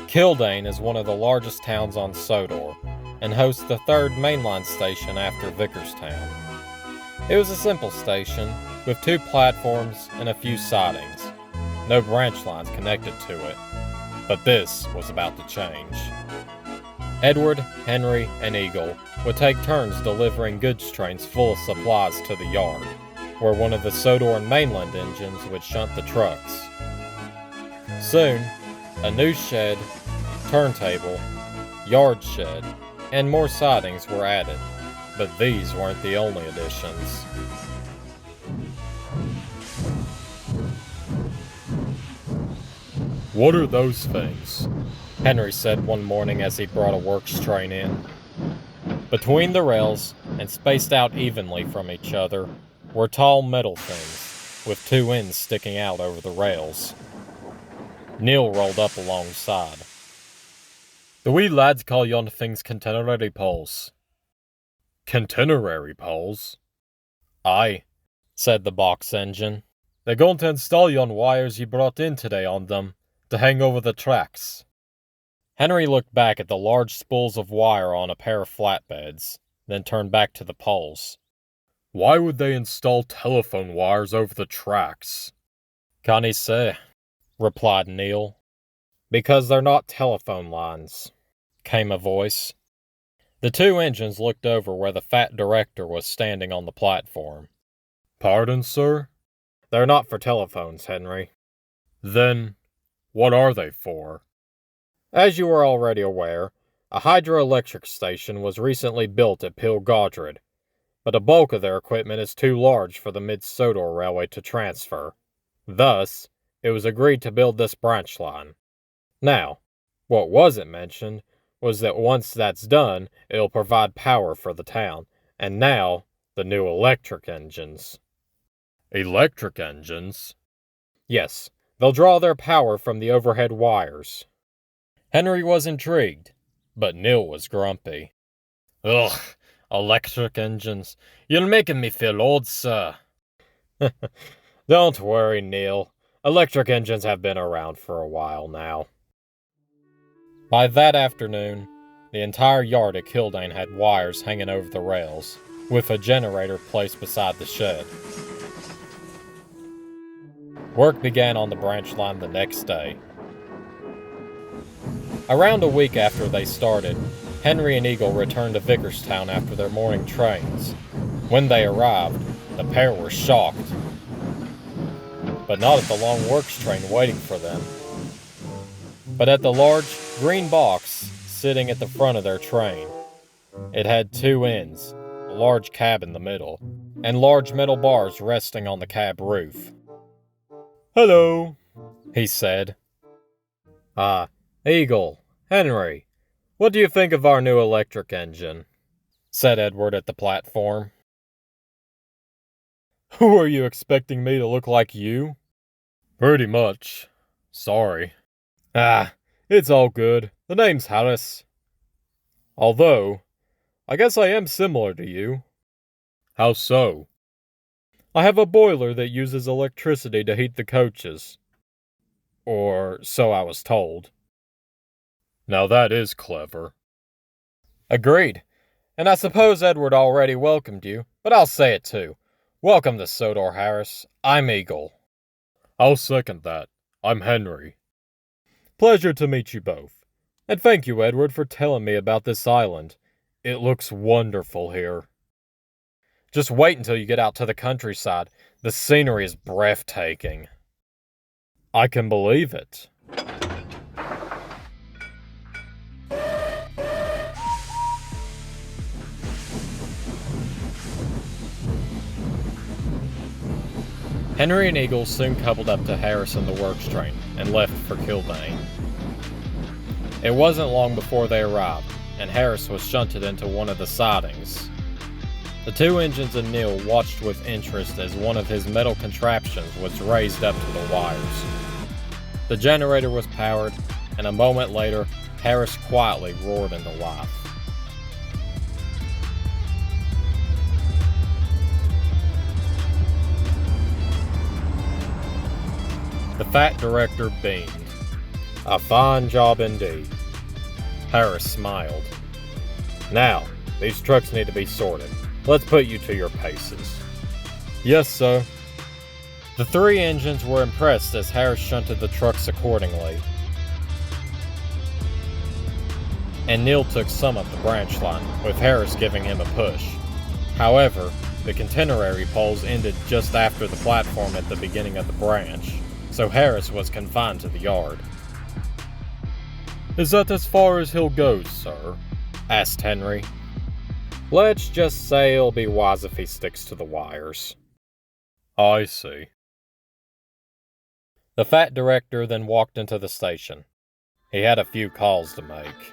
Kildane is one of the largest towns on Sodor, and hosts the third mainline station after Vickerstown. It was a simple station, with 2 platforms and a few sidings. No branch lines connected to it. But this was about to change. Edward, Henry, and Eagle would take turns delivering goods trains full of supplies to the yard, where one of the Sodor and mainland engines would shunt the trucks. Soon, a new shed, turntable, yard shed, and more sidings were added, but these weren't the only additions. What are those things? Henry said one morning as he brought a works train in. Between the rails, and spaced out evenly from each other, were tall metal things, with 2 ends sticking out over the rails. Neil rolled up alongside. The wee lads call yon things catenary poles. Catenary poles? Aye, said the box engine. They're going to install yon wires you brought in today on them, to hang over the tracks. Henry looked back at the large spools of wire on a pair of flatbeds, then turned back to the poles. Why would they install telephone wires over the tracks? Can't say, replied Neil. Because they're not telephone lines, came a voice. The 2 engines looked over where the fat director was standing on the platform. Pardon, sir? They're not for telephones, Henry. Then, what are they for? As you are already aware, a hydroelectric station was recently built at Peel Godred, but a bulk of their equipment is too large for the Mid-Sodor Railway to transfer. Thus, it was agreed to build this branch line. Now, what wasn't mentioned was that once that's done, it'll provide power for the town, and now, the new electric engines. Electric engines? Yes, they'll draw their power from the overhead wires. Henry was intrigued, but Neil was grumpy. Ugh, electric engines. You're making me feel old, sir. Don't worry, Neil. Electric engines have been around for a while now. By that afternoon, the entire yard at Kildane had wires hanging over the rails, with a generator placed beside the shed. Work began on the branch line the next day. Around a week after they started, Henry and Eagle returned to Vickerstown after their morning trains. When they arrived, the pair were shocked. But not at the long works train waiting for them, but at the large, green box sitting at the front of their train. It had 2 ends, a large cab in the middle, and large metal bars resting on the cab roof. Hello, he said. Eagle, Henry, what do you think of our new electric engine? Said Edward at the platform. Who are you expecting me to look like you? Pretty much. Sorry. It's all good. The name's Harris. Although, I guess I am similar to you. How so? I have a boiler that uses electricity to heat the coaches. Or so I was told. Now that is clever. Agreed. And I suppose Edward already welcomed you, but I'll say it too. Welcome to Sodor, Harris. I'm Eagle. I'll second that. I'm Henry. Pleasure to meet you both. And thank you, Edward, for telling me about this island. It looks wonderful here. Just wait until you get out to the countryside. The scenery is breathtaking. I can believe it. Henry and Eagle soon coupled up to Harris in the works train and left for Kildane. It wasn't long before they arrived, and Harris was shunted into one of the sidings. The 2 engines and Neil watched with interest as one of his metal contraptions was raised up to the wires. The generator was powered, and a moment later, Harris quietly roared into life. The fat director beamed. A fine job indeed. Harris smiled. Now, these trucks need to be sorted. Let's put you to your paces. Yes, sir. The three engines were impressed as Harris shunted the trucks accordingly. And Neil took some up the branch line, with Harris giving him a push. However, the containary poles ended just after the platform at the beginning of the branch, so Harris was confined to the yard. Is that as far as he'll go, sir? Asked Henry. Let's just say it'll be wise if he sticks to the wires. I see. The fat director then walked into the station. He had a few calls to make.